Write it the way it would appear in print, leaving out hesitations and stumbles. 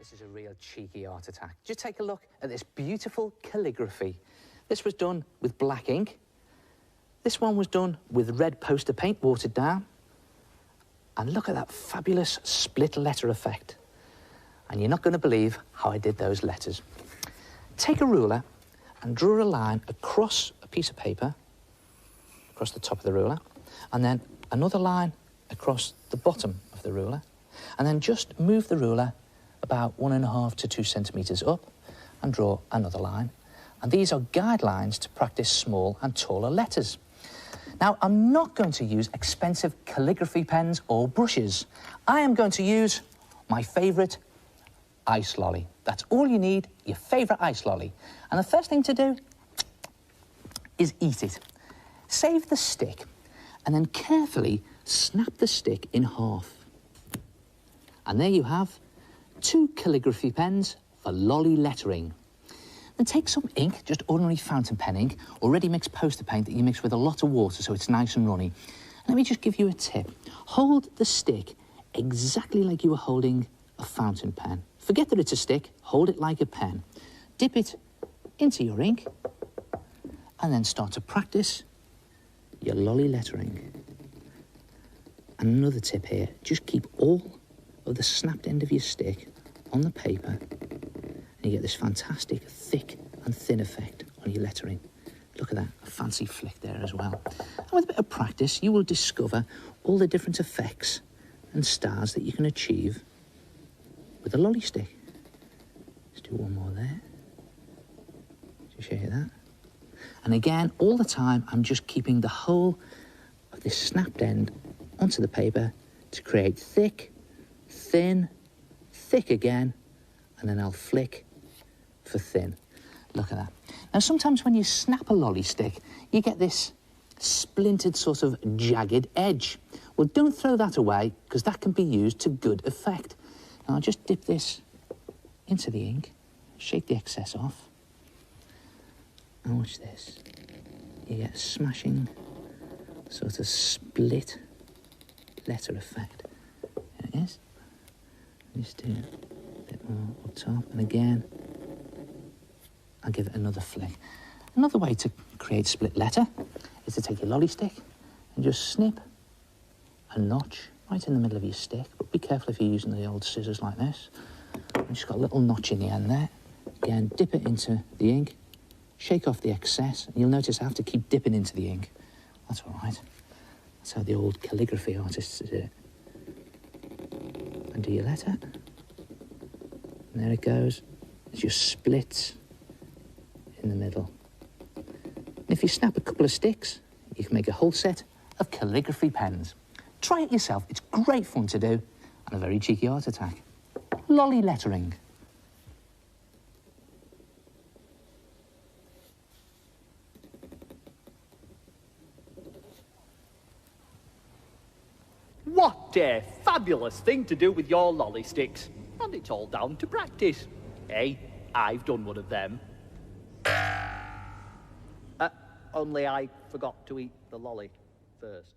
This is a real cheeky art attack. Just take a look at this beautiful calligraphy. This was done with black ink. This one was done with red poster paint, watered down. And look at that fabulous split letter effect. And you're not going to believe how I did those letters. Take a ruler and draw a line across a piece of paper, across the top of the ruler, and then another line across the bottom of the ruler, and then just move the ruler about 1.5 to 2 centimetres up and draw another line. And these are guidelines to practice small and taller letters. Now, I'm not going to use expensive calligraphy pens or brushes. I am going to use my favourite ice lolly. That's all you need, your favourite ice lolly. And the first thing to do is eat it. Save the stick and then carefully snap the stick in half. And there you have 2 calligraphy pens for lolly lettering. Then take some ink, just ordinary fountain pen ink, or ready-mixed poster paint that you mix with a lot of water so it's nice and runny. Let me just give you a tip. Hold the stick exactly like you were holding a fountain pen. Forget that it's a stick, hold it like a pen. Dip it into your ink, and then start to practice your lolly lettering. And another tip here, just keep all of the snapped end of your stick on the paper, and you get this fantastic thick and thin effect on your lettering. Look at that, a fancy flick there as well. And with a bit of practice, you will discover all the different effects and stars that you can achieve with a lolly stick. Let's do one more there, to show you that. And again, all the time, I'm just keeping the whole of this snapped end onto the paper to create thick, thin, thick again, and then I'll flick for thin. Look at that. Now, sometimes when you snap a lolly stick, you get this splintered sort of jagged edge. Well, don't throw that away, because that can be used to good effect. Now, I'll just dip this into the ink, shake the excess off, and watch this. You get a smashing sort of split letter effect. There it is. Just do a bit more up top, and again, I'll give it another flick. Another way to create split letter is to take your lolly stick and just snip a notch right in the middle of your stick, but be careful if you're using the old scissors like this. I've just got a little notch in the end there. Again, dip it into the ink, shake off the excess, and you'll notice I have to keep dipping into the ink. That's all right. That's how the old calligraphy artists did it. And do your letter. And there it goes. It just splits in the middle. And if you snap a couple of sticks, you can make a whole set of calligraphy pens. Try it yourself. It's great fun to do, and a very cheeky art attack. Lolly lettering. What a fabulous thing to do with your lolly sticks. And it's all down to practice. Hey, I've done one of them. Only I forgot to eat the lolly first.